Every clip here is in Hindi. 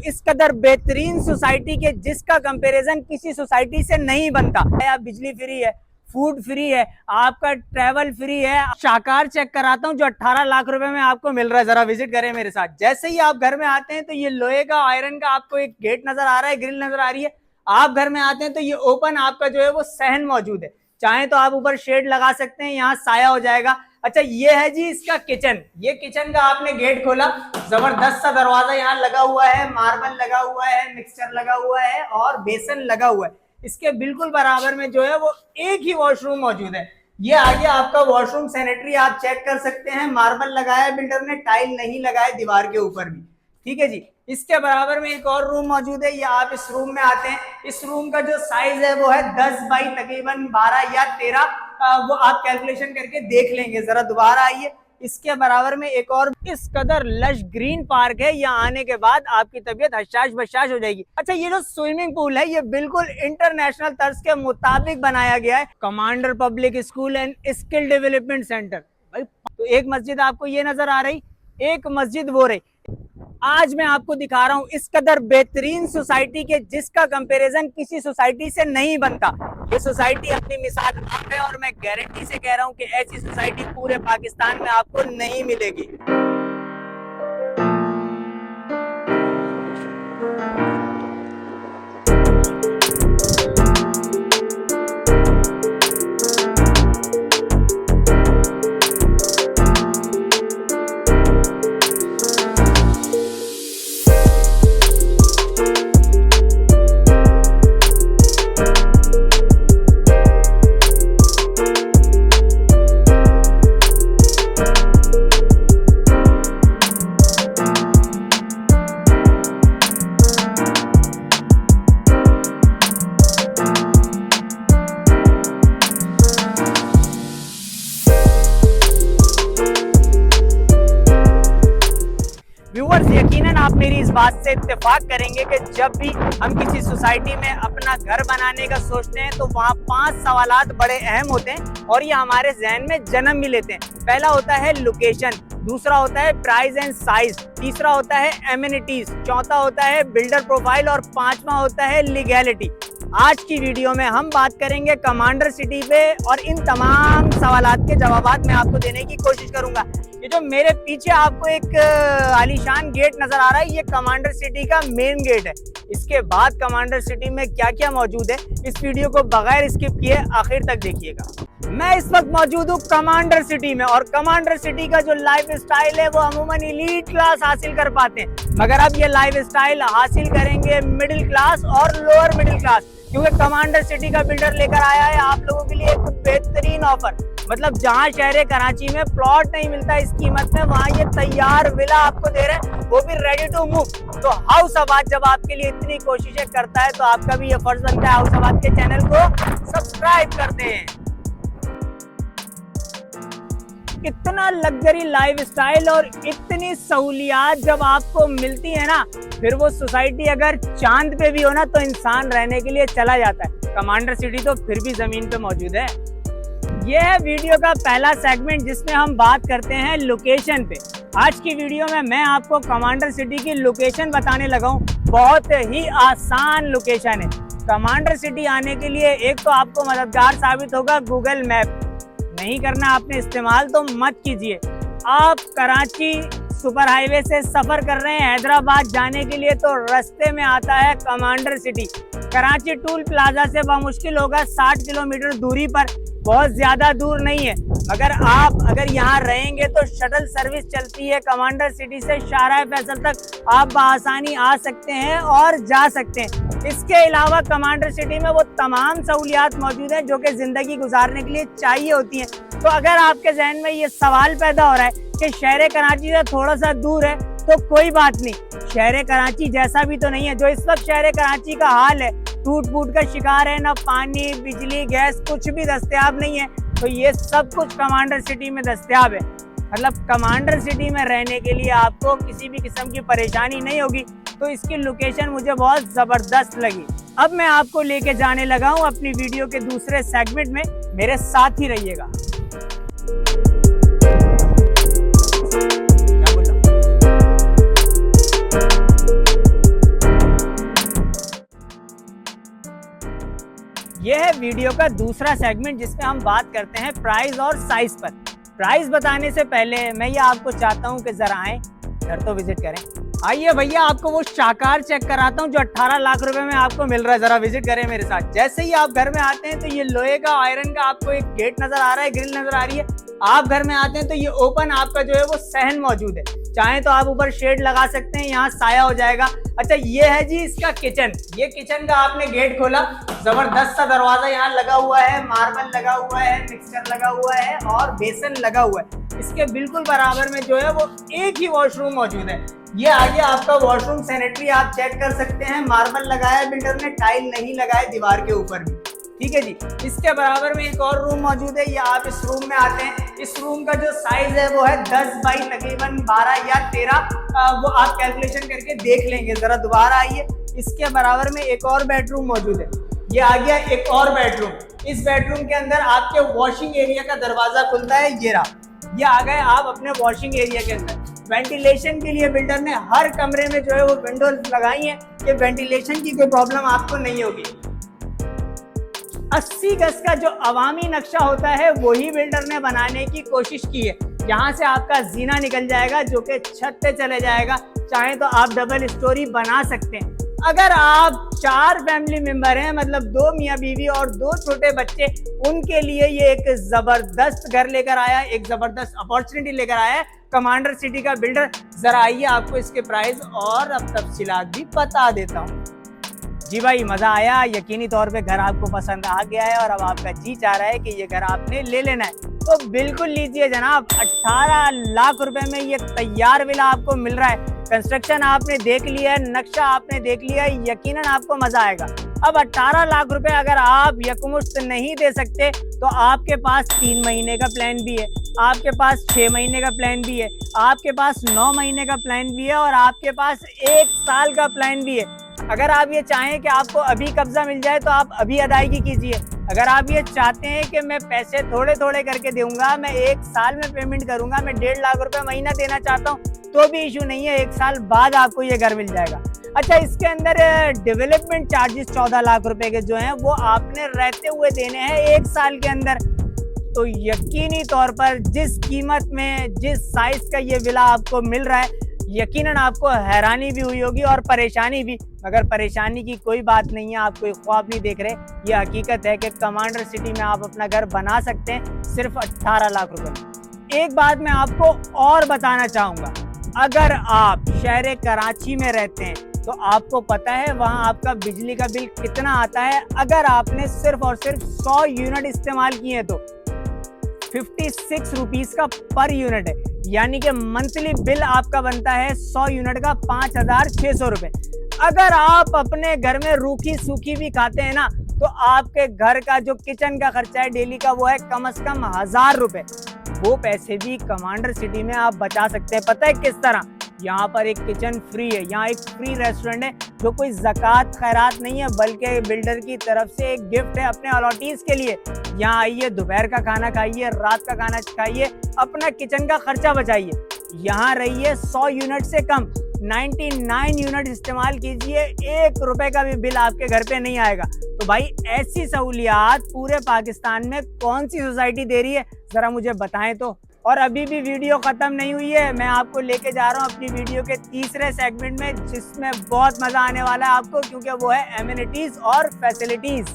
इस कदर बेहतरीन सोसाइटी के जिसका कंपैरिजन किसी सोसाइटी से नहीं बनता है। बिजली फ्री है, फूड फ्री है, आपका ट्रैवल फ्री है। शाकार चेक कराता हूँ जो 18 लाख रुपए में आपको मिल रहा है। जरा विजिट करें मेरे साथ। जैसे ही आप घर में आते हैं तो ये लोहे का आयरन का आपको एक गेट नजर आ रहा है, ग्रिल नजर आ रही है। आप घर में आते हैं तो ये ओपन आपका जो है वो सहन मौजूद है। चाहे तो आप ऊपर शेड लगा सकते हैं, यहाँ साया हो जाएगा। अच्छा ये है जी इसका किचन। ये किचन का आपने गेट खोला, जबरदस्त सा दरवाजा यहाँ लगा हुआ है, मार्बल लगा हुआ है, मिक्सचर लगा हुआ है और बेसन लगा हुआ है। इसके बिल्कुल बराबर में जो है वो एक ही वॉशरूम मौजूद है। ये आगे आपका वॉशरूम सैनिटरी आप चेक कर सकते हैं। मार्बल लगाया है बिल्डर ने, टाइल नहीं लगाया दीवार के ऊपर भी। ठीक है जी। इसके बराबर में एक और रूम मौजूद है। ये आप इस रूम में आते हैं, इस रूम का जो साइज है वो है 10 बाई तकरीबन 12 या 13, वो आप कैलकुलेशन करके देख लेंगे। जरा दोबारा आइए। इसके बराबर में एक और इस कदर लश ग्रीन पार्क है। यहाँ आने के बाद आपकी तबीयत हशाश बशाश हो जाएगी। अच्छा ये जो स्विमिंग पूल है ये बिल्कुल इंटरनेशनल तर्ज के मुताबिक बनाया गया है। Commander public school and skill development centre. भाई तो एक मस्जिद आपको ये नजर आ रही, एक मस्जिद वो रही। आज मैं आपको दिखा रहा हूं इस कदर बेहतरीन सोसाइटी के जिसका कंपैरिजन किसी सोसाइटी से नहीं बनता। ये सोसाइटी अपनी मिसाल है और मैं गारंटी से कह रहा हूं कि ऐसी सोसाइटी पूरे पाकिस्तान में आपको नहीं मिलेगी। यकीनन आप मेरी इस बात से इत्तेफाक करेंगे कि जब भी हम किसी सोसाइटी में अपना घर बनाने का सोचते हैं तो वहाँ 5 सवालात बड़े अहम होते हैं और ये हमारे जहन में जन्म भी लेते हैं। पहला होता है लोकेशन, दूसरा होता है प्राइस एंड साइज, तीसरा होता है एमिनिटीज, चौथा होता है बिल्डर प्रोफाइल और पांचवा होता है लीगैलिटी। आज की वीडियो में हम बात करेंगे कमांडर सिटी पे और इन तमाम सवालात के जवाबात मैं आपको देने की कोशिश करूंगा। ये जो मेरे पीछे आपको एक आलीशान गेट नजर आ रहा है ये कमांडर सिटी का मेन गेट है। इसके बाद कमांडर सिटी में क्या क्या मौजूद है इस वीडियो को बगैर स्किप किए आखिर तक देखिएगा। मैं इस वक्त मौजूद हूँ कमांडर सिटी में और कमांडर सिटी का जो लाइफ स्टाइल है वो अमूमन एलीट क्लास हासिल कर पाते हैं, मगर अब ये लाइफ स्टाइल हासिल करेंगे मिडिल क्लास और लोअर मिडिल क्लास, क्योंकि कमांडर सिटी का बिल्डर लेकर आया है आप लोगों के लिए एक बेहतरीन ऑफर। मतलब जहां शहर कराची में प्लॉट नहीं मिलता इस कीमत में, वहां ये तैयार विला आपको दे रहे हैं, वो भी रेडी टू मूव। तो हाउस आबाद जब आपके लिए इतनी कोशिशें करता है तो आपका भी ये फर्ज बनता है हाउस आबाद के चैनल को सब्सक्राइब कर दें। इतना लग्जरी लाइफस्टाइल और इतनी सहूलियात जब आपको मिलती है ना, फिर वो सोसाइटी अगर चांद पे भी हो ना तो इंसान रहने के लिए चला जाता है। कमांडर सिटी तो फिर भी जमीन पे मौजूद है। यह है वीडियो का पहला सेगमेंट जिसमें हम बात करते हैं लोकेशन पे। आज की वीडियो में मैं आपको कमांडर सिटी की लोकेशन बताने लगा हूँ। बहुत ही आसान लोकेशन है। कमांडर सिटी आने के लिए एक तो आपको मददगार साबित होगा गूगल मैप। नहीं करना आपने इस्तेमाल तो मत कीजिए। आप कराची सुपर हाईवे से सफर कर रहे हैं हैदराबाद जाने के लिए तो रास्ते में आता है commander city. Karachi toll plaza से बामुश्किल होगा 60 किलोमीटर दूरी पर, बहुत ज्यादा दूर नहीं है। मगर आप अगर यहाँ रहेंगे तो शटल सर्विस चलती है कमांडर सिटी से शाहराह फैसल तक, आप बआसानी आ सकते हैं और जा सकते हैं। इसके अलावा कमांडर सिटी में वो तमाम सहूलियात मौजूद हैं जो कि जिंदगी गुजारने के लिए चाहिए होती हैं। तो अगर आपके जहन में ये सवाल पैदा हो रहा है कि शहर कराची से थोड़ा सा दूर है तो कोई बात नहीं, शहर कराची जैसा भी तो नहीं है। जो इस वक्त शहर कराची का हाल है, टूट फूट का शिकार है, ना पानी बिजली गैस कुछ भी दस्तयाब नहीं है, तो ये सब कुछ कमांडर सिटी में दस्तयाब है। मतलब कमांडर सिटी में रहने के लिए आपको किसी भी किस्म की परेशानी नहीं होगी। तो इसकी लोकेशन मुझे बहुत जबरदस्त लगी। अब मैं आपको लेके जाने लगा हूँ अपनी वीडियो के दूसरे सेगमेंट में, मेरे साथ ही रहिएगा। ये है वीडियो का दूसरा सेगमेंट जिसमें हम बात करते हैं प्राइस और साइज पर। प्राइस बताने से पहले मैं ये आपको चाहता हूँ कि जरा आए घर तो विजिट करें। आइए भैया, आपको वो शाकार चेक कराता हूँ जो 18 लाख रुपए में आपको मिल रहा है। जरा विजिट करें मेरे साथ। जैसे ही आप घर में आते हैं तो ये लोहे का आयरन का आपको एक गेट नजर आ रहा है, ग्रिल नजर आ रही है। आप घर में आते हैं तो ये ओपन आपका जो है वो सहन मौजूद है। चाहे तो आप ऊपर शेड लगा सकते हैं, यहाँ साया हो जाएगा। अच्छा, ये है जी इसका किचन। ये किचन का आपने गेट खोला, जबरदस्त सा दरवाजा यहाँ लगा हुआ है, मार्बल लगा हुआ है, मिक्सचर लगा हुआ है और बेसन लगा हुआ है। इसके बिल्कुल बराबर में जो है वो एक ही वॉशरूम मौजूद है। ये आगे आपका वॉशरूम सैनिटरी आप चेक कर सकते हैं। मार्बल लगाया है बिल्डर ने, टाइल नहीं लगाए दीवार के ऊपर भी। ठीक है जी। इसके बराबर में एक और रूम मौजूद है। ये आप इस रूम में आते हैं, इस रूम का जो साइज है वो है 10 बाई तकरीबन 12 या 13, वो आप कैलकुलेशन करके देख लेंगे। जरा दोबारा आइए। इसके बराबर में एक और बेडरूम मौजूद है। ये आ गया एक और बेडरूम। इस बेडरूम के अंदर आपके वॉशिंग एरिया का दरवाजा खुलता है। ये रहा, ये आ गए आप अपने वॉशिंग एरिया के अंदर। वेंटिलेशन के लिए बिल्डर ने हर कमरे में जो है वो विंडोज लगाई हैं कि वेंटिलेशन की कोई प्रॉब्लम आपको नहीं होगी। 80 गज का जो अवामी नक्शा होता है वही बिल्डर ने बनाने की कोशिश की है। यहाँ से आपका जीना निकल जाएगा जो कि छत पे चले जाएगा। चाहे तो आप डबल स्टोरी बना सकते हैं। अगर आप 4 फैमिली मेंबर हैं, मतलब 2 मियाँ बीवी और 2 छोटे बच्चे, उनके लिए ये एक जबरदस्त घर लेकर आया, एक जबरदस्त अपॉर्चुनिटी लेकर आया है कमांडर सिटी का बिल्डर। जरा आइए आपको इसके प्राइस और अब तफसीलात भी बता देता हूँ। जी भाई, मजा आया। यकीनी तौर पे घर आपको पसंद आ गया है और अब आपका जी चाह रहा है कि ये घर आपने ले लेना है, तो बिल्कुल लीजिए जनाब। 18 लाख रुपए में ये तैयार विला आपको मिल रहा है। कंस्ट्रक्शन आपने देख लिया है, नक्शा आपने देख लिया है, यकीनन आपको मजा आएगा। अब 18 लाख रुपए अगर आप यकमुश्त नहीं दे सकते तो आपके पास 3 महीने का प्लान भी है, आपके पास 6 महीने का प्लान भी है, आपके पास 9 महीने का प्लान भी है और आपके पास 1 साल का प्लान भी है। अगर आप ये चाहें कि आपको अभी कब्जा मिल जाए तो आप अभी अदायगी कीजिए। अगर आप ये चाहते हैं कि मैं पैसे थोड़े थोड़े करके दूंगा, मैं 1 साल में पेमेंट करूंगा, मैं 1.5 लाख रुपए महीना देना चाहता हूँ, तो भी इशू नहीं है। 1 साल बाद आपको ये घर मिल जाएगा। अच्छा, इसके अंदर डेवलपमेंट चार्जेस 14 लाख रुपए के जो हैं वो आपने रहते हुए देने हैं 1 साल के अंदर। तो यकीनी तौर पर जिस कीमत में, जिस साइज का ये विला आपको मिल रहा है, यकीनन आपको हैरानी भी हुई होगी और परेशानी भी। मगर परेशानी की कोई बात नहीं है, आप कोई ख्वाब नहीं देख रहे। ये हकीकत है कि कमांडर सिटी में आप अपना घर बना सकते हैं सिर्फ 18 लाख रुपए। एक बात मैं आपको और बताना चाहूँगा, अगर आप शहर कराची में रहते हैं तो आपको पता है वहाँ आपका बिजली का बिल कितना आता है। अगर आपने सिर्फ और सिर्फ 100 यूनिट इस्तेमाल किए हैं तो 56 रुपीस का पर यूनिट है, यानी कि मंथली बिल आपका बनता है 100 यूनिट का 5600 रुपए। अगर आप अपने घर में रूखी सूखी भी खाते हैं ना, तो आपके घर का जो किचन का खर्चा है डेली का वो है कम से कम 1000 रुपए। वो पैसे भी कमांडर सिटी में आप बचा सकते हैं। पता है किस तरह? यहाँ पर एक किचन फ्री है, यहाँ एक फ्री रेस्टोरेंट है जो कोई ज़कात खैरात नहीं है बल्कि बिल्डर की तरफ से एक गिफ्ट है अपने अलॉटीज के लिए। यहाँ आइए, दोपहर का खाना खाइए, रात का खाना खाइए, अपना किचन का खर्चा बचाइए। यहाँ रहिए 100 यूनिट से कम, 99 यूनिट इस्तेमाल कीजिए, 1 रुपए का भी बिल आपके घर पे नहीं आएगा। तो भाई, ऐसी सहूलियात पूरे पाकिस्तान में कौन सी सोसाइटी दे रही है, जरा मुझे बताएं तो। और अभी भी वीडियो खत्म नहीं हुई है, मैं आपको लेके जा रहा हूँ अपनी वीडियो के तीसरे सेगमेंट में, जिसमें बहुत मजा आने वाला है आपको, क्योंकि वो है एमिनिटीज और फैसिलिटीज।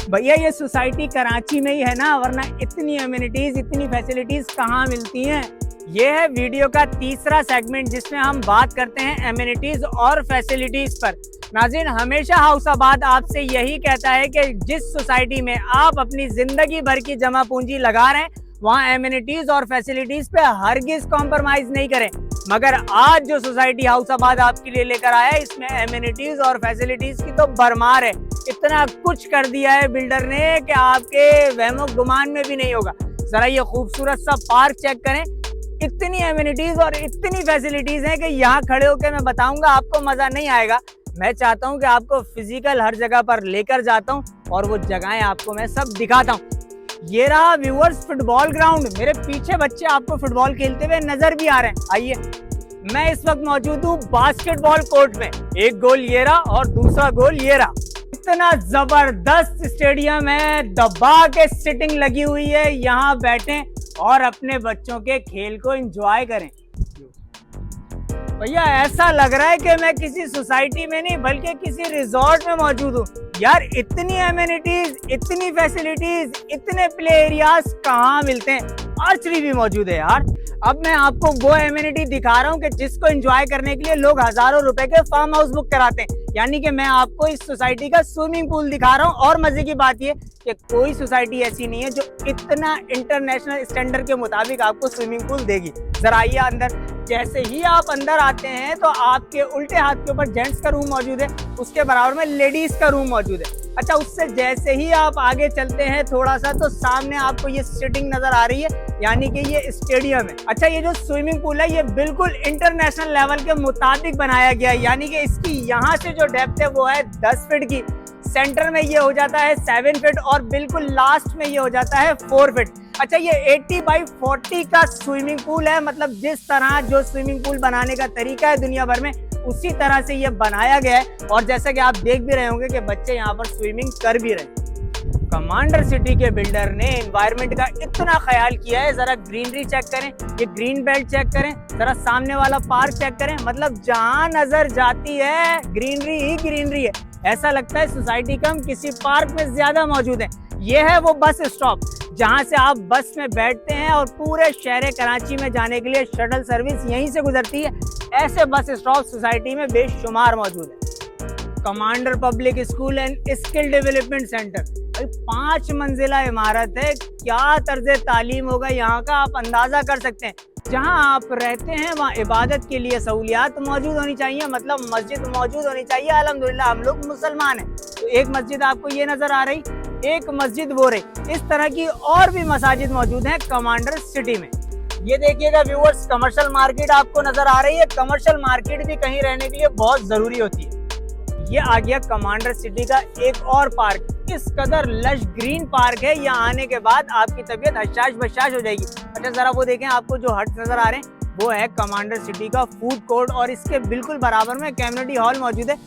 भैया, ये सोसाइटी कराची में ही है ना, वरना इतनी एमिनिटीज, इतनी फैसिलिटीज कहाँ मिलती हैं। ये है वीडियो का तीसरा सेगमेंट जिसमें हम बात करते हैं एमिनिटीज और फैसिलिटीज पर। नाज़रीन, हमेशा हाउसाबाद आपसे यही कहता है कि जिस सोसाइटी में आप अपनी जिंदगी भर की जमा पूंजी लगा रहे हैं, वहाँ एमिनिटीज और फैसिलिटीज पे हरगिज कॉम्प्रोमाइज नहीं करें। मगर आज जो सोसाइटी हाउसाबाद आपके लिए लेकर आया है, इसमें एमिनिटीज और फैसिलिटीज की तो भरमार है। इतना कुछ कर दिया है बिल्डर ने कि आपके वहमो गुमान में भी नहीं होगा। जरा ये खूबसूरत सा पार्क चेक करें, इतनी एमिनिटीज और इतनी फैसिलिटीज हैं कि यहाँ खड़े होकर मैं बताऊंगा आपको मजा नहीं आएगा। मैं चाहता हूँ कि आपको फिजिकल हर जगह पर लेकर जाता हूँ और वो जगहें आपको मैं सब दिखाता हूँ। ये रहा व्यूअर्स फुटबॉल ग्राउंड, मेरे पीछे बच्चे आपको फुटबॉल खेलते हुए नजर भी आ रहे हैं। आइए मैं इस वक्त मौजूद हूँ बास्केटबॉल कोर्ट में। एक गोल ये रहा और दूसरा गोल ये रहा। इतना जबरदस्त स्टेडियम है, दबा के सिटिंग लगी हुई है। यहाँ बैठें और अपने बच्चों के खेल को एंजॉय करें। भैया ऐसा लग रहा है कि मैं किसी सोसाइटी में नहीं बल्कि किसी रिजॉर्ट में मौजूद हूँ। यार इतनी एमिनिटीज, इतनी फैसिलिटीज, इतने प्ले एरियाज कहाँ मिलते हैं। आर्चरी भी मौजूद है यार। अब मैं आपको वो एमिनिटी दिखा रहा हूँ कि जिसको एंजॉय करने के लिए लोग हजारों रुपए के फार्म हाउस बुक कराते हैं। यानी कि मैं आपको इस सोसाइटी का स्विमिंग पूल दिखा रहा हूँ। और मजे की बात ये कि कोई सोसाइटी ऐसी नहीं है जो इतना इंटरनेशनल स्टैंडर्ड के मुताबिक आपको स्विमिंग पूल देगी। जरा आइए अंदर। जैसे ही आप अंदर आते हैं तो आपके उल्टे हाथ के ऊपर जेंट्स का रूम मौजूद है, उसके बराबर में लेडीज का रूम मौजूद है। अच्छा, उससे जैसे ही आप आगे चलते हैं थोड़ा सा तो सामने आपको ये सिटिंग नजर आ रही है, यानी कि ये स्टेडियम है। अच्छा, ये जो स्विमिंग पूल है ये बिल्कुल इंटरनेशनल लेवल के मुताबिक बनाया गया है। यानी कि इसकी यहाँ से जो डेप्थ है वो है 10 फीट की, सेंटर में ये हो जाता है 7 फीट और बिल्कुल लास्ट में ये हो जाता है 4 फीट। अच्छा, ये 80x40 का स्विमिंग पूल है। मतलब जिस तरह जो स्विमिंग पूल बनाने का तरीका है दुनिया भर में, उसी तरह से ये बनाया गया है। और जैसा कि आप देख भी रहे होंगे कि बच्चे यहाँ पर स्विमिंग कर भी रहे हैं। कमांडर सिटी के बिल्डर ने एनवायरनमेंट का इतना ख्याल किया है। जरा ग्रीनरी चेक करें, ये ग्रीन बेल्ट चेक करें, जरा सामने वाला पार्क चेक करें। मतलब जहां नजर जाती है ग्रीनरी ही ग्रीनरी है। ऐसा लगता है सोसाइटी का हम किसी पार्क में ज्यादा मौजूद है। ये है वो बस स्टॉप जहां से आप बस में बैठते हैं और पूरे शहर कराची में जाने के लिए शटल सर्विस यहीं से गुजरती है। ऐसे बस स्टॉप सोसाइटी में बेशुमार मौजूद है। Commander public school and skill development centre 5 मंजिला इमारत है। क्या तर्ज तालीम होगा यहाँ का, आप अंदाजा कर सकते हैं। जहाँ आप रहते हैं वहाँ इबादत के लिए सहूलियात मौजूद होनी चाहिए, मतलब मस्जिद मौजूद होनी चाहिए। अल्हम्दुलिल्लाह हम लोग मुसलमान हैं। तो एक मस्जिद आपको ये नजर आ रही, एक मस्जिद वो रही। इस तरह की और भी मसाजिद मौजूद हैं कमांडर सिटी में। ये देखिएगा व्यूअर्स, कमर्शियल मार्केट आपको नजर आ रही है। कमर्शियल मार्केट भी कहीं रहने के लिए बहुत जरूरी होती है। ये आ गया कमांडर सिटी का एक और पार्क। इस कदर लश ग्रीन पार्क है, यहाँ आने के बाद आपकी तबीयत हशाश बशाश हो जाएगी। अच्छा, जरा वो देखें, आपको जो हट नजर आ रहे हैं वो है कमांडर सिटी का फूड कोर्ट और इसके बिल्कुल बराबर में कम्युनिटी हॉल मौजूद है।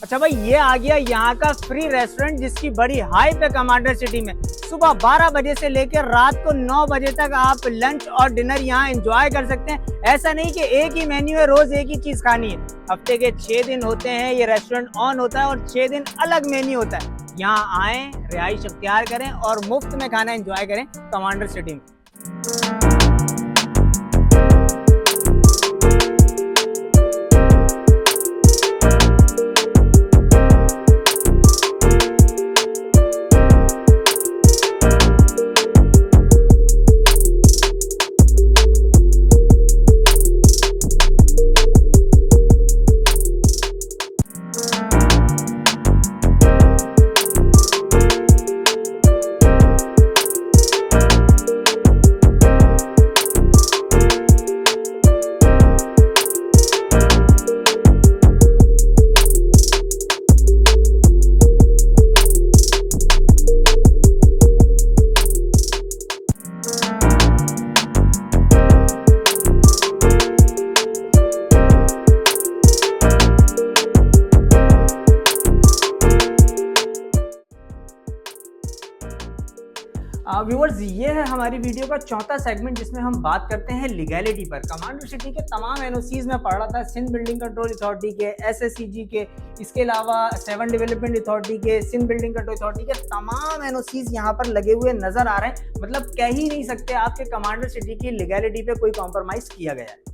अच्छा भाई, ये आ गया यहाँ का फ्री रेस्टोरेंट जिसकी बड़ी हाइप है कमांडर सिटी में। सुबह 12 बजे से लेकर रात को 9 बजे तक आप लंच और डिनर यहाँ एंजॉय कर सकते हैं। ऐसा नहीं कि एक ही मेन्यू है, रोज एक ही चीज खानी है। हफ्ते के 6 दिन होते हैं, ये रेस्टोरेंट ऑन होता है और 6 दिन अलग मेन्यू होता है। यहाँ आए, रिहाइश अख्तियार करें और मुफ्त में खाना एंजॉय करें कमांडर सिटी में। व्यूअर्स, ये है हमारी वीडियो का चौथा सेगमेंट जिसमें हम बात करते हैं लीगैलिटी पर। कमांडर सिटी के तमाम एनओसीज में पढ़ रहा था, सिंध बिल्डिंग कंट्रोल अथॉरिटी के, एसएससीजी के, इसके अलावा 7 डेवलपमेंट अथॉरिटी के, सिंध बिल्डिंग कंट्रोल अथॉरिटी के तमाम एनओसीज यहाँ पर लगे हुए नजर आ रहे हैं। मतलब कह ही नहीं सकते आपके कमांडर सिटी की लीगैलिटी पे कोई कॉम्प्रोमाइज किया गया है।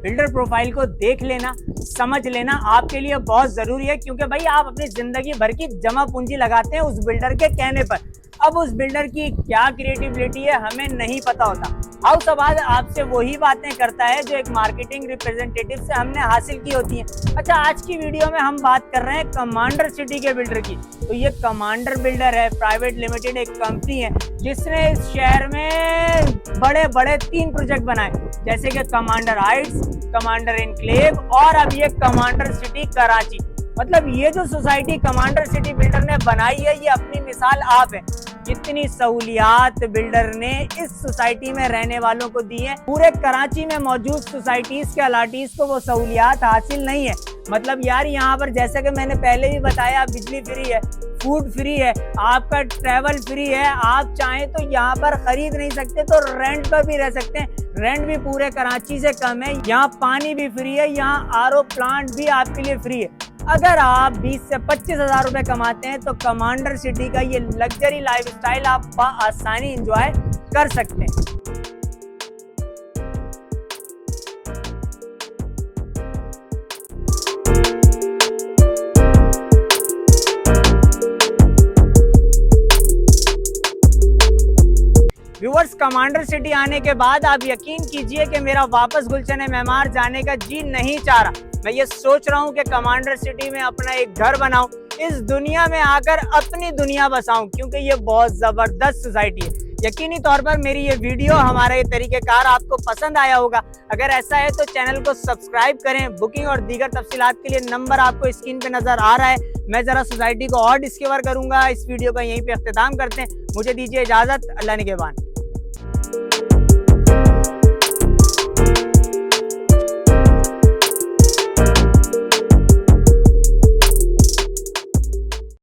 बिल्डर प्रोफाइल को देख लेना, समझ लेना आपके लिए बहुत जरूरी है, क्योंकि भाई आप अपनी जिंदगी भर की जमा पूंजी लगाते हैं उस बिल्डर के कहने पर। अब उस बिल्डर की क्या क्रिएटिविटी है हमें नहीं पता होता। हाउस आबाद आपसे वही बातें करता है जो एक मार्केटिंग रिप्रेजेंटेटिव से हमने हासिल की होती हैं। अच्छा, आज की वीडियो में हम बात कर रहे हैं कमांडर सिटी के बिल्डर की। तो ये कमांडर बिल्डर है, प्राइवेट लिमिटेड एक कंपनी है जिसने इस शहर में बड़े बड़े 3 प्रोजेक्ट बनाए, जैसे कि कमांडर हाइट्स, कमांडर एनक्लेव और अब ये कमांडर सिटी कराची। मतलब ये जो सोसाइटी कमांडर सिटी बिल्डर ने बनाई है, ये अपनी मिसाल आप है। इतनी सहूलियात बिल्डर ने इस सोसाइटी में रहने वालों को दी है। पूरे कराची में मौजूद सोसाइटीज के अलाटीज को वो सहूलियात हासिल नहीं है। मतलब यार यहाँ पर जैसा कि मैंने पहले भी बताया, बिजली फ्री है, फूड फ्री है, आपका ट्रैवल फ्री है। आप चाहें तो यहाँ पर खरीद नहीं सकते तो रेंट पर भी रह सकते हैं। रेंट भी पूरे कराची से कम है। यहाँ पानी भी फ्री है, यहाँ आरओ प्लांट भी आपके लिए फ्री है। अगर आप 20 से 25 हजार रुपए कमाते हैं तो कमांडर सिटी का ये लग्जरी लाइफस्टाइल आप आसानी एंजॉय कर सकते हैं। व्यूअर्स, कमांडर सिटी आने के बाद आप यकीन कीजिए कि मेरा वापस गुलशन मेमार जाने का जी नहीं चाह रहा। मैं ये सोच रहा हूँ कि कमांडर सिटी में अपना एक घर बनाऊं, इस दुनिया में आकर अपनी दुनिया बसाऊं, क्योंकि ये बहुत जबरदस्त सोसाइटी है। यकीनी तौर पर मेरी ये वीडियो, हमारा ये तरीकेकार आपको पसंद आया होगा। अगर ऐसा है तो चैनल को सब्सक्राइब करें। बुकिंग और दीगर तफसीलात के लिए नंबर आपको स्क्रीन पे नजर आ रहा है। मैं जरा सोसाइटी को और डिस्कवर करूंगा। इस वीडियो का यहीं पे अख्तिताम करते हैं। मुझे दीजिए इजाजत। अल्लाह निगहबान।